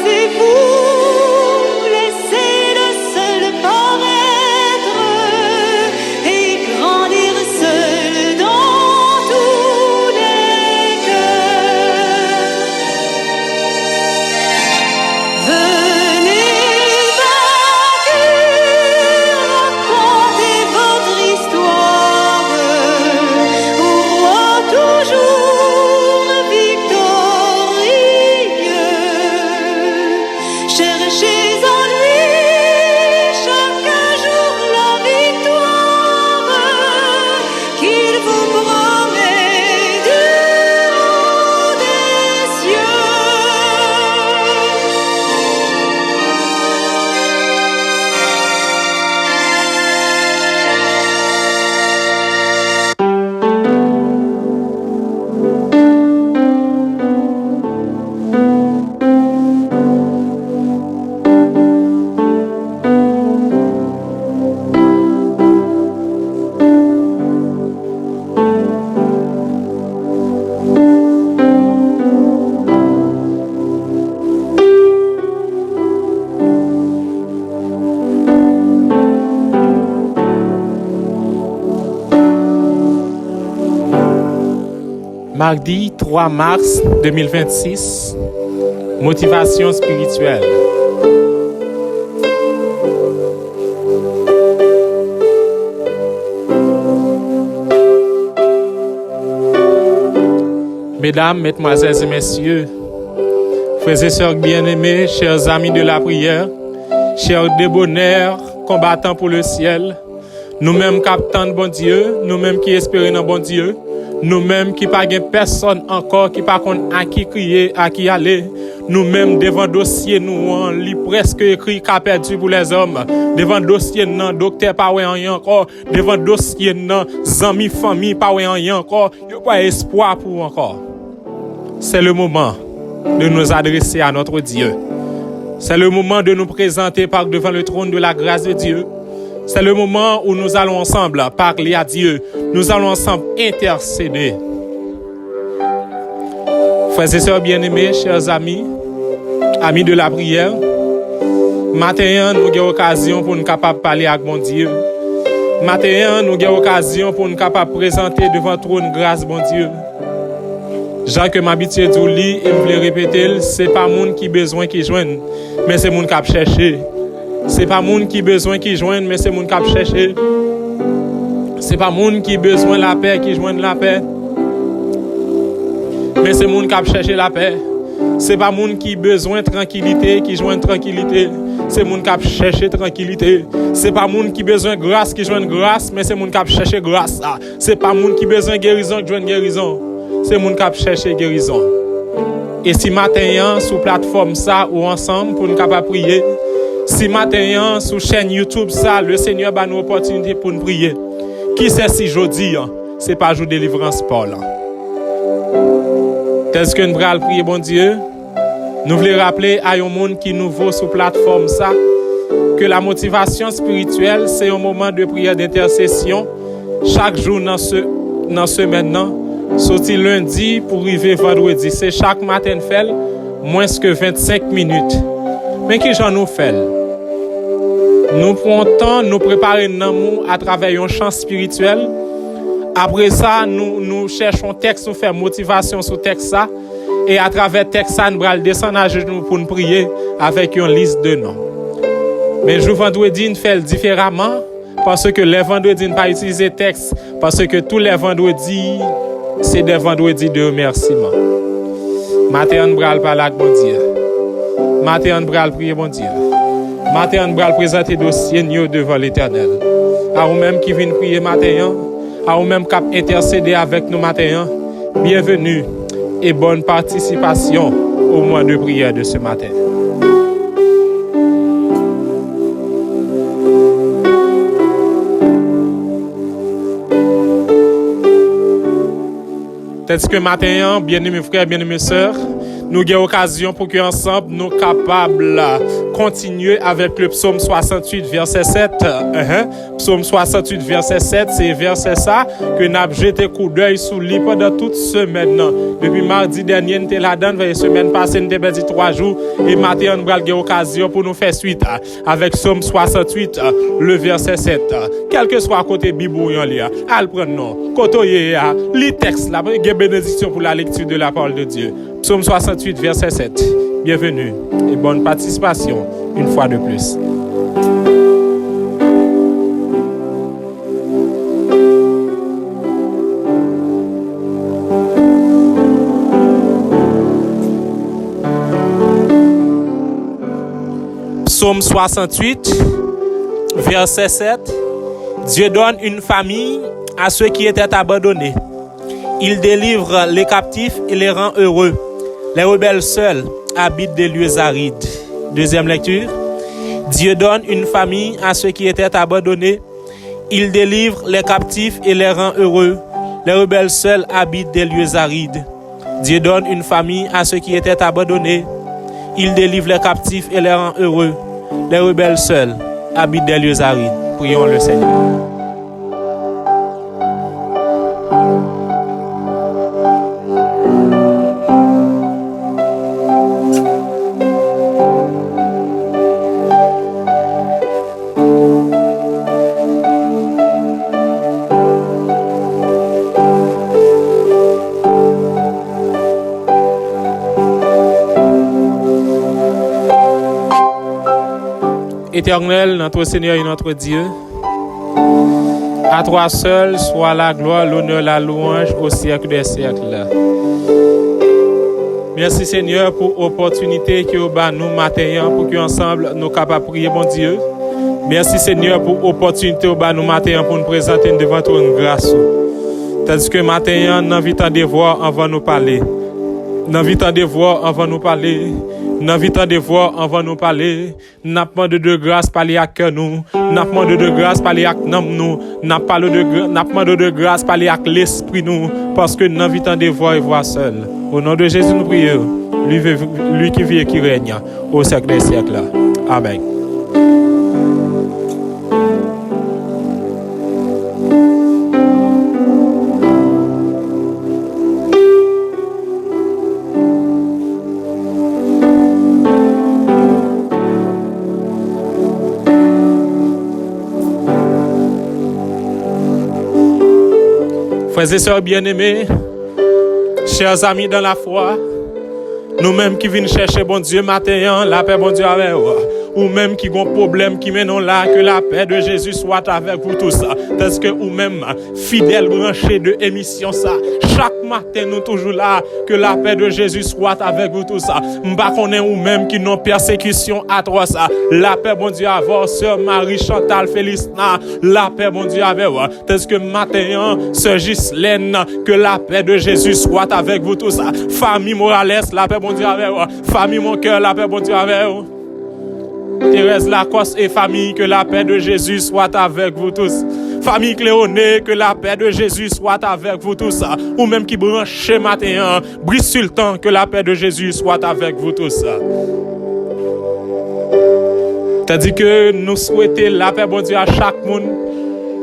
c'est vous, laissez le seul paraître et grandir seul dans tous les cœurs. Venez vaincus, racontez votre histoire au roi toujours victorieux. Cherchez en lui chaque jour la victoire qu'il vous promet du haut des cieux. Mardi 3 mars 2026, motivation spirituelle. Mesdames, mesdemoiselles et messieurs, frères et sœurs bien-aimés, chers amis de la prière, chers débonnaires, combattants pour le ciel, nous-mêmes qui attendons bon Dieu, nous-mêmes qui espérons dans bon Dieu, nous-mêmes qui pas personne encore qui pas à qui crier, à qui aller, nous-mêmes devant dossier nous on lit presque écrit qu'a perdu pour les hommes, devant dossier non docteur pas rien encore, devant dossier non amis famille pas rien encore, y a pas espoir pour encore. C'est le moment de nous adresser à notre Dieu. C'est le moment de nous présenter par devant le trône de la grâce de Dieu. C'est le moment où nous allons ensemble parler à Dieu. Nous allons ensemble intercéder. Frères et sœurs bien-aimés, chers amis, amis de la prière, matin, nous avons l'occasion pour nous capables de parler avec mon Dieu. Matin, nous avons l'occasion pour nous capables de présenter devant le trône grâce, mon Dieu. Jean que m'habitué de lire et me répéter, c'est pas monde qui besoin qui joigne, mais c'est monde qui a cherché. C'est pas monde qui besoin qui joigne, mais c'est monde qui a cherché. C'est pas monde qui besoin la paix qui joigne la paix, mais c'est monde qui a cherché la paix. C'est pas monde qui besoin tranquillité qui joigne tranquillité, c'est monde qui a cherché tranquillité. C'est pas monde qui besoin grâce qui joigne grâce, mais c'est monde qui a cherché grâce. C'est pas monde qui besoin guérison qui joigne guérison, c'est monde qui a cherché guérison. Et si matin sur plateforme ça ou ensemble pour nous capable prier, si matin sur chaîne YouTube ça, le Seigneur a nous opportunité pour nous prier. Qui sait si jeudi c'est pas jour de délivrance Paul. Est-ce que nous allons prier bon Dieu? Nous voulons rappeler à un monde qui nous voit sur plateforme ça que la motivation spirituelle c'est un moment de prière d'intercession chaque jour dans ce maintenant. Sorti lundi pour arriver vendredi, c'est chaque matin fait moins que 25 minutes. Mais qui j'en nous fait? Nous prenons le temps, nous préparer nous à travers un chant spirituel. Après ça, nous cherchons texte, nous faisons motivation sur texte ça. Et à travers texte ça, nous allons descendre à genoux pour nous prier avec une liste de noms. Mais le vendredi, nous faisons différemment parce que les vendredis, nous ne pas utiliser texte parce que tous les vendredis, c'est des vendredis de remerciement. Matin, nous allons parler avec mon Dieu. Matin, nous allons prier mon Dieu. Matin, nous allons présenter dossier devant l'Éternel. À vous-même qui viennent prier matin, à vous-même qui intercéder avec nous matin, bienvenue et bonne participation au mois de prière de ce matin. Peut-être que matin, bien-aimés frères, bien-aimés sœurs, nous avons l'occasion pour que ensemble nous capables continuer avec le psaume 68, verset 7. Psaume 68, verset 7, c'est verset ça que nous avons jeté coup d'œil sous lui pendant toute semaine. Depuis mardi dernier, nous étions là-dedans, la semaine passée, nous avons perdu 3 jours. Et maintenant, nous avons l'occasion pour nous faire suite avec psaume 68, le verset 7. Quel que soit côté Bible, al prendre non. Côté li texte là, il y a bénédiction pour la lecture de la parole de Dieu. Psaume 68, verset 7. Bienvenue et bonne participation une fois de plus. Psaume 68, verset 7. Dieu donne une famille à ceux qui étaient abandonnés. Il délivre les captifs et les rend heureux. Les rebelles seuls habitent des lieux arides. Deuxième lecture. Dieu donne une famille à ceux qui étaient abandonnés. Il délivre les captifs et les rend heureux. Les rebelles seuls habitent des lieux arides. Dieu donne une famille à ceux qui étaient abandonnés. Il délivre les captifs et les rend heureux. Les rebelles seuls habitent des lieux arides. Prions le Seigneur. Éternel, notre Seigneur et notre Dieu, à toi seul soit la gloire, l'honneur, la louange au siècle des siècles. Merci Seigneur pour l'opportunité que vous nous matin pour que ensemble nous capables de prier, bon Dieu. Merci Seigneur pour l'opportunité que nous matin pour nous présenter devant toi une grâce. Tandis que matin, nous invitons de voir avant nous parler. Nous invitons de voir avant nous parler. Nous invitons de voir avant nous parler. Nous demandons de grâce parler à cœur nous. Nous demandons de grâce parler à nous. Nous demandons de grâce parler à l'esprit nous. Parce que nous invitons de voir et voir seul. Au nom de Jésus nous prions. Lui qui vit et qui règne au siècle des siècles. Amen. Frères et sœurs bien-aimés, chers amis dans la foi, nous-mêmes qui venons chercher bon Dieu matin, la paix bon Dieu avec vous, ou même qui ont problème qui mènent là, que la paix de Jésus soit avec vous tous. Parce que ou même fidèles branchés de émission ça, chaque matin nous toujours là, que la paix de Jésus soit avec vous tous. M'ba connaît ou même qui n'ont persécution atroce. La paix bon Dieu avec sœur Marie Chantal Félicna, la paix bon Dieu avec vous. Parce que matin sœur Ghislaine, que la paix de Jésus soit avec vous tous. Famille Morales, la paix bon Dieu avec vous. Famille Mon Cœur, la paix bon Dieu avec vous. Thérèse Lacoste et famille, que la paix de Jésus soit avec vous tous. Famille Cléoné, que la paix de Jésus soit avec vous tous. Ou même qui branche matin, Brice Sultan, que la paix de Jésus soit avec vous tous. C'est-à-dire que nous souhaitons la paix bon Dieu à chaque monde.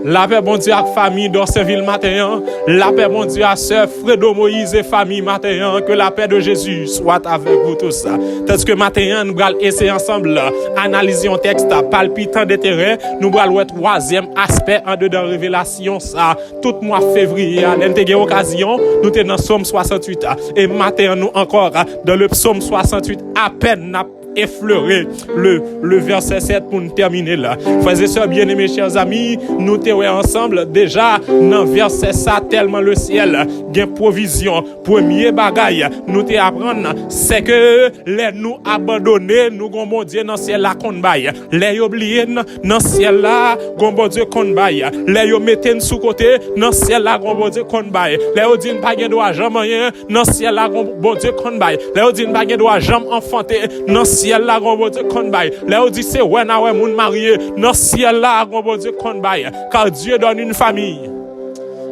La paix bon Dieu à famille d'Orséville matin, la paix bon Dieu à sœur Fredo Moïse et famille matin, que la paix de Jésus soit avec vous tous. Parce que matin, nous allons essayer ensemble analyser un texte palpitant de terrain, nous allons le troisième aspect en dedans révélation ça. Tout mois février, nous avons eu occasion, nous sommes dans Psaume 68 et matin nous encore dans le Psaume 68 à peine effleurer le verset 7 pour nous terminer là. Frères et sœurs bien-aimés, chers amis, nous sommes ensemble déjà dans verset ça tellement le ciel gain provision. Premier bagaille nous te apprendre c'est que les nous abandonner nous gon bon Dieu dans ciel là kon bail. Les oublier dans ciel là gon bon Dieu kon bail. Les yo metten sous côté dans ciel là gon bon Dieu kon bail. Les yo dit pas gen droit jamais rien dans ciel là gon bon Dieu kon bail. Les yo dit pas gen droit jamais enfanter dans ciel là gon bon Dieu kon bail. Les yo dit c'est ouais na ouais moun marié dans ciel là gon bon Dieu kon bail. Car Dieu donne une famille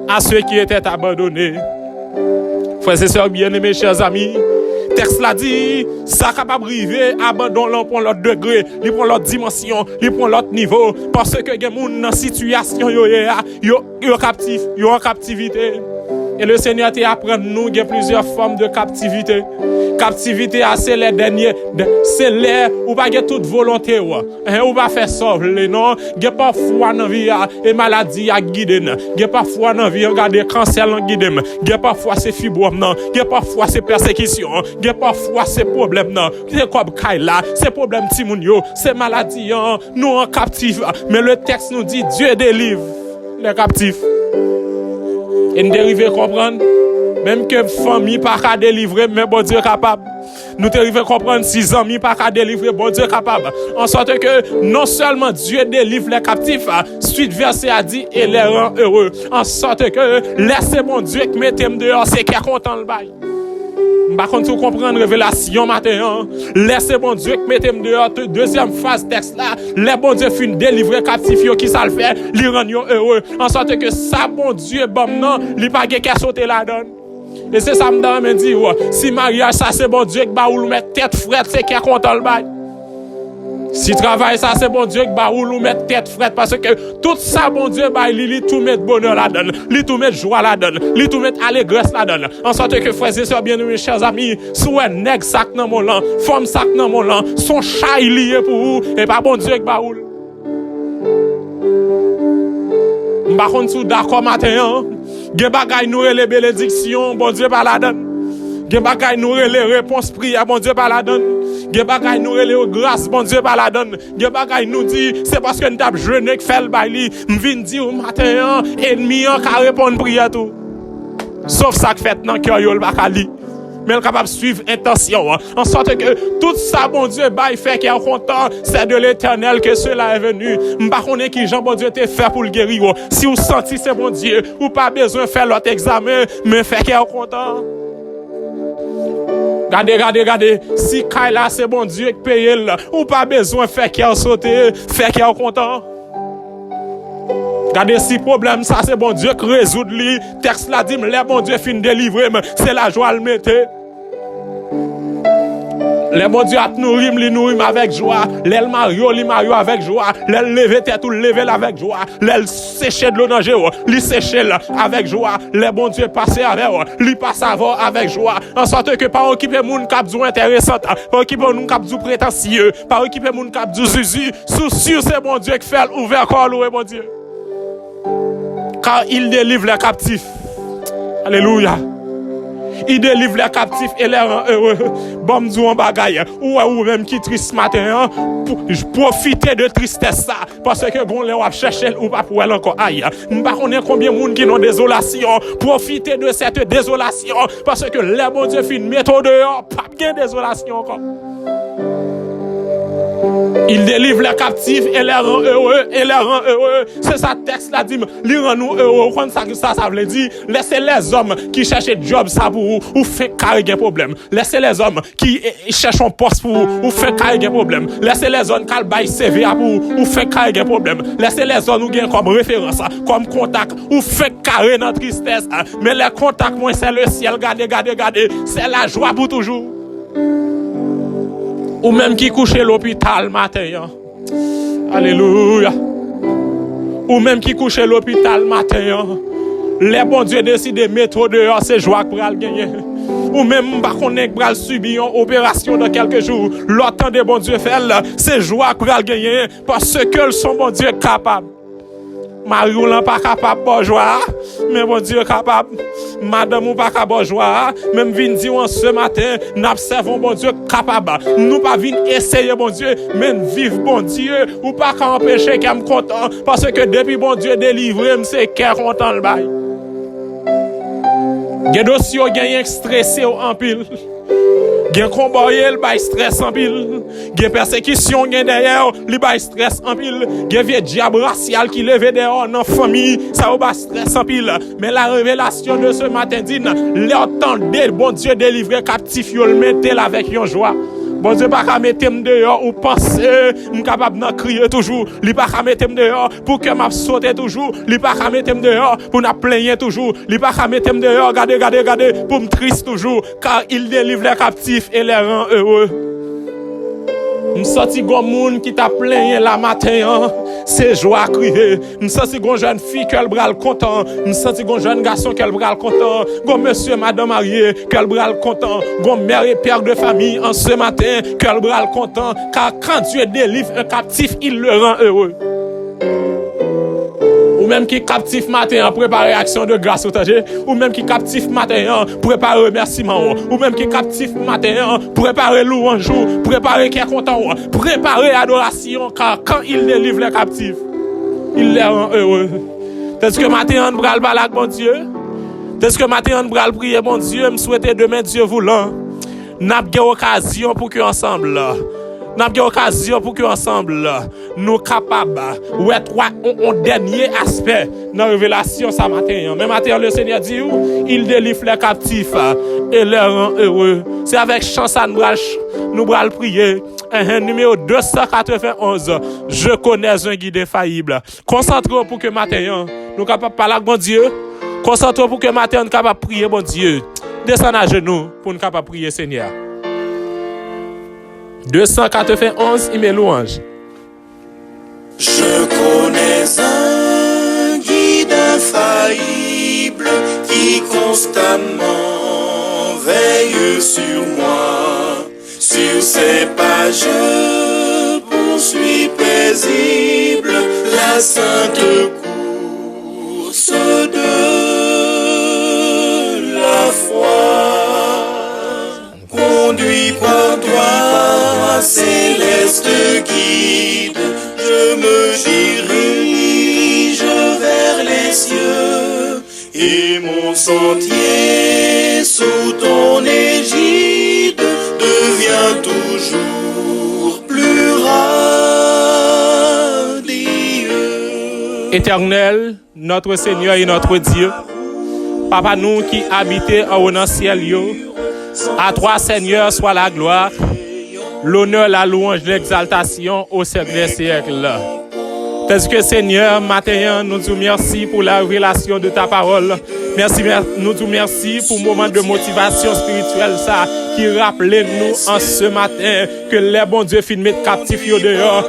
à ceux qui étaient abandonnés. Frères et sœurs bien-aimés, chers amis, Texte là dit, ça capable arriver, abandon pour l'autre degré, il prend l'autre dimension, il prend l'autre niveau, parce que les gens dans situation yo captif, yo en captivité. Et le Seigneur t'apprend nous qu'il y a plusieurs formes de captivité. Captivité, c'est les derniers, c'est les où pas toute volonté ou pas faire sauver non, il y a pas foi dans vie et maladie à guider, il y a pas foi dans vie regarder cancer en guider, il y a pas foi c'est fibrome non, il y a pas foi c'est persécution, il y a pas foi c'est problème non, c'est comme Kaila, c'est problème ti moun yo, c'est maladie nous en captif, mais le texte nous dit Dieu délivre les captifs. Et nous dériver comprendre même que famille pas qu'à délivrer mais bon Dieu capable. Nous dériver comprendre 6 amis pas qu'à délivrer bon Dieu capable. En sorte que non seulement Dieu délivre les captifs, suite verset a dit et les rend heureux. En sorte que laissez bon Dieu que mettez dehors c'est qui est content le bail. Par contre, vous comprenez révélation matin, laissez bon Dieu que mettez dehors. Deuxième phase texte là, les bon Dieu fin délivrer captif qui ça le fait, li rend heureux. En sorte que ça bon Dieu bon non, li pas qu'à sauter la donne. Et c'est ça me dit si mariage ça c'est bon Dieu que ba ou mettre tête frette c'est qui est content le bail. Si travail ça c'est bon Dieu que ba ou mettre tête frette parce que tout ça bon Dieu ba li tout mettre bonheur la donne, li tout mettre joie la donne, li tout mettre allégresse la donne. En sorte que frères et sœurs bien-aimés chers amis, soit nèg sac dans mon lan, femme sac dans mon lan, son chat lié pour vous et pas bon Dieu que ba ou. M'pa konn sou d'accord matin, gen bagay nou les bénédictions, bon Dieu pas la donne. Gen bagay nou les réponses prières, bon Dieu pas la donne. Gen bagay nou les grâce, bon Dieu pas la donne. Gen bagay nous dit c'est parce que nous t'a jeûné que fait le bail, m'vinn dire au matin ennemi an ka répondre prière tout. Sauf ça que fait dans cœur yo le bakali. Mais elle capable suivre intention en sorte que tout ça bon Dieu bail fait qu'il est content c'est de l'Éternel que cela est venu m'pa connait qui Jean bon Dieu te fait pour le guérir si vous senti c'est bon Dieu ou pas besoin faire l'autre examen mais fait qu'il est content. Regardez si Kaila c'est bon Dieu qui paye ou pas besoin faire qu'il est sauté fait qu'il est content. Regardez si problème ça c'est bon Dieu qui résout lui. Texte là dit les bon Dieu fin délivrer c'est la joie le mettre. Les bon Dieu a nourrir li nourrir avec joie. L'el mario avec joie. L'el lever tête ou lever avec joie. L'el sécher de l'eau dans l'eau, li sécher avec joie. Les bon Dieu passer avec li passe avec joie. En sorte que pas occuper moun k'ap dou intéressant, pas occuper moun k'ap dou prétentieux, pas occuper moun k'ap dou zuzu. Soucieux c'est bon Dieu qui fait ouvert corps loué bon Dieu. Car il délivre les captifs. Alléluia. Il délivre les captifs et les rend heureux. Bon, m'dou en bagaille. Ou même qui triste matin, profiter de tristesse ça. Parce que bon, les wap chercher ou pas pour elle encore aïe. M'pa connaît combien de monde qui ont désolation. Profiter de cette désolation. Parce que les bon Dieu fin méthode dehors, pas bien désolation encore. Il délivre les captifs et les rend heureux, C'est ça texte là dit, li rend nous heureux. Quand ça veut dire, laissez les hommes qui cherchent job ça pour vous, ou fait carré un problème. Laissez les hommes qui cherchent un poste pour vous, ou fait carré un problème. Laissez les hommes qui baillent CV pour vous, ou fait carré un problème. Laissez les hommes qui ont comme référence, comme contact, ou fait carré dans tristesse. Mais les contacts, moi, c'est le ciel. Regardez, c'est la joie pour toujours. Ou même qui couche à l'hôpital matin. Alléluia. Ou même qui couche à l'hôpital matin. Les bons Dieu décident de mettre dehors ces joies pour le gagner. Ou même pas qu'on ait subi une opération dans quelques jours. L'autant de bon Dieu fait ces joies pour le gagner parce que son bon Dieu est capable. Marie ou pas capable de joie, mais bon Dieu est capable. Madame ou pas capable de joie, même vin dire ce matin, n'observons bon Dieu capable. Nous pas vin essayer bon Dieu, mais vivre bon Dieu ou pas empêcher qu'elle me content parce que depuis bon Dieu délivré, c'est qu'elle content le bail. Gen dossier gagne stressé en pile. Gen combat el bay stress en pile. Gen persécution gen derrière, li bay stress en pile. Gen vieux diable racial qui levé dehors dans famille, ça ba stress en pile. Mais la révélation de ce matin dit, l'entendez bon Dieu délivrer captif yo le mettel avec yon joie. Bon Dieu, pas qu'à mettre dehors ou penser, capable de crier toujours. Il pas qu'à mettre dehors pour que m'a sauter toujours. Il pas qu'à mettre dehors pour n'a plaigner toujours. Il pas qu'à mettre dehors, regardez, pour me triste toujours. Car il délivre les captifs et les rend heureux. M'senti gon moun qui t'a plaigné la matin, c'est joie crier. M'senti gon jeune fille qu'elle bral content, m'senti gon jeune garçon qu'elle bral content, gon monsieur madame marié qu'elle bral content, gon mère et père de famille en ce matin qu'elle bral content, car quand Dieu délivre un captif, il le rend heureux. Ou même qui captif matin préparer action de grâce ou même qui captif matin préparer remerciement, ou même qui captif matin préparer louange, préparer qui est content, préparer adoration, car quand il délivre les captifs, il les rend heureux. Est-ce que matin on bral balak bon Dieu? Est-ce que matin on bral prier bon Dieu? Me souhaiter demain Dieu voulant, n'a pas occasion pour que ensemble n'a pas occasion pour que ensemble nous capables ou être un dernier aspect dans la révélation ce matin. Mais matin le Seigneur dit il délivre les captifs et les rend heureux. C'est avec chance à nous bral prier. Numéro 291, je connais un guide infaillible. Concentrons pour que matin nous capables parler avec bon Dieu. Concentrons pour que matin nous capables prier bon Dieu. Descends à genoux pour nous capables prier Seigneur. 291, il met louange. Je connais un guide infaillible qui constamment veille sur moi. Sur ses pas je poursuis paisible la sainte course de la foi. Conduit par toi, céleste guide, je me dirige vers les cieux, et mon sentier sous ton égide devient toujours plus radieux. Éternel, notre Seigneur et notre Dieu, Papa nous qui habitez en haut dans le ciel, à toi Seigneur soit la gloire, l'honneur, la louange, l'exaltation au siècle des siècles. Parce que Seigneur, matin, nous te merci pour la révélation de ta parole. Merci, nous te merci pour le moment de motivation spirituelle ça, qui rappelait nous en ce matin que les bons dieux fin mettent captifs dehors,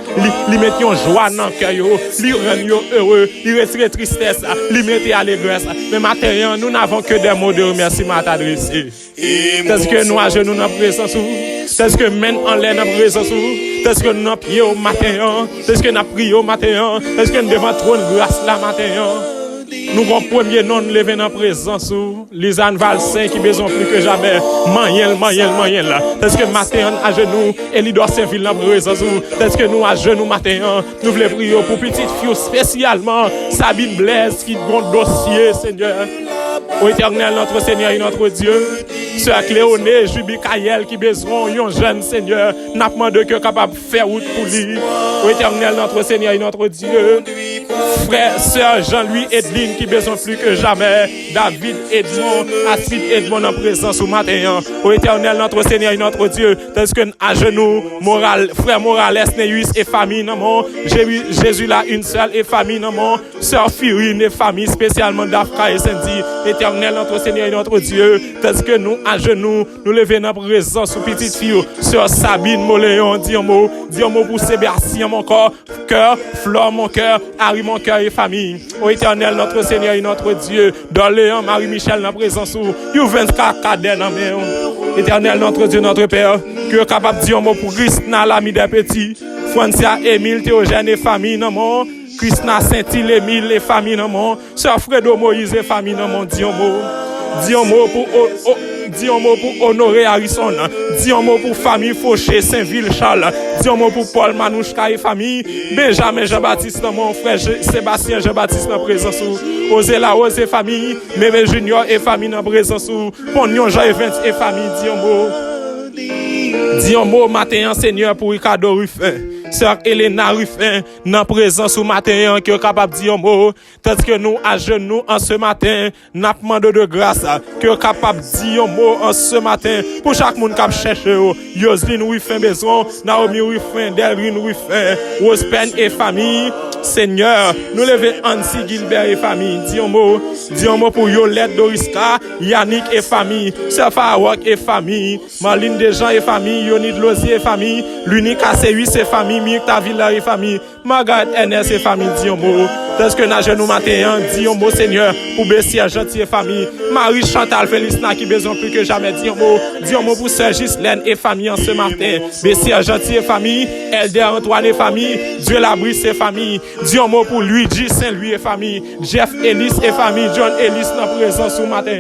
li mettent joie dans le cœur, li rendent heureux, li retirent tristesse, li mettent allégresse. Mais matin, nous n'avons que des mots de remerciement à t'adresser. Parce que nous à genoux dans présence parce que même en l'air dans présence parce que nous prié au matin, parce que nous prié au matin, parce que nous devant trône grâce la matin. Nous avons premier nom levé dans présence les anval saint qui besoin plus que jamais maniel là parce que matin à genoux et il doit servir dans présence parce que nous à genoux matin nous voulons prier pour petite fille spécialement Sabine Blaise qui a un dossier Seigneur. Ô Éternel, notre Seigneur et notre Dieu, Sœur Cléonée, Jubi Kayel qui besoin d'un jeune Seigneur, n'a pas de cœur capable de faire route pour lui. Ô Éternel, notre Seigneur et notre Dieu, frère, Sœur Jean-Louis Edline qui besoin plus que jamais, David Edmond, Acide Edmond en présence au matin. Ô Éternel, notre Seigneur et notre Dieu, parce que à genoux, frère Morales, Neus et famille, non, Jésus là, une seule et famille, non, Sœur Furine et famille, spécialement d'Afka et Sandy. Éternel, notre Seigneur et notre Dieu, parce que nous, à genoux, nous levons notre présence sous petite fille, Sœur Sabine Moléon, dis un mot pour Sébastien, mon corps, cœur, Flore, mon cœur, Harry, mon cœur et famille. Ô Éternel, notre Seigneur et notre Dieu, dans Léon, Marie-Michel, dans la présence, you 24 cadets dans mes Éternel, notre Dieu, notre Père, que est capable de dire un mot pour Christina, l'ami des petits, Francia, Émile, Théogène et famille, non, mon Christina, Saint-Île, Émile et famille, non, mon Sœur Fredo, Moïse et famille, non, mon dis un mot pour Honoré Harrison, dis un mot pour famille Fauché, Saint-Ville, Charles, dis un mot pour Paul Manouchka et famille, Benjamin Jean-Baptiste, mon frère Sébastien Jean-Baptiste en présence, Osé la Rose et famille, Mémé Junior et famille en présence, Pognon Jean et Vince et famille, dis un mot matin, Seigneur, pour Ricardo Ruffin, Sœur Elena Ruffin, dans présence au matin, qui est capable de dire un mot, tandis que nous, à genoux, en ce matin, nous demandons de grâce, qui est capable de dire un mot en ce matin, pour chaque monde qui a cherché, Yoseline Ruffin besoin, Naomi Ruffin, Delrine Ruffin, Rose Pen et famille, Seigneur, nous levons Ansi Gilbert et famille, dis un mot pour Yolette Doriska, Yannick et famille, Sœur Farawak et famille, Marlene Desjans et famille, Yonid Lozier et famille, l'unique AC8 et famille, Mirk Tavilla et famille, Margaret NS et famille, dis un mot. Parce que nous nous matin, dis un mot Seigneur, pour Bessia Gentil et famille, Marie Chantal Félicina qui besoin plus que jamais, dis un mot pour Sœur Ghislaine et famille en ce matin, Bessia Gentil et famille, Elder Antoine et famille, Dieu Labris et famille, dis un mot pour Luigi Saint-Louis et famille, Jeff Ellis et famille, John Ellis dans présence au matin,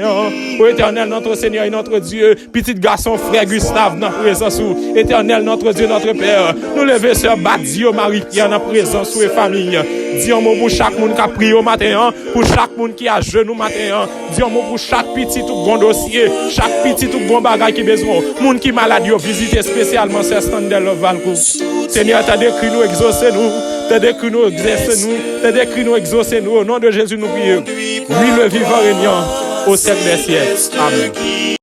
au éternel notre Seigneur et notre Dieu, petit garçon frère Gustave dans présence au éternel notre Dieu, notre Père, nous lever Sœur Badio Marie-Pierre dans présence et famille, dis un mot pour chaque monde qui a prié au matin, pour chaque monde qui a jeûné au matin, dis un mot pour chaque petit tout bon dossier, chaque petit tout bon bagage qui a besoin, monde qui est malade, visiter spécialement ce Standel Valcourt. Seigneur, t'as décrit nous, exaucez-nous, t'as décrit nous, exercez-nous, t'as décrit nous, exaucez-nous, au nom de Jésus nous prions. Lui le vivant régnant au siècle des siècles. Amen.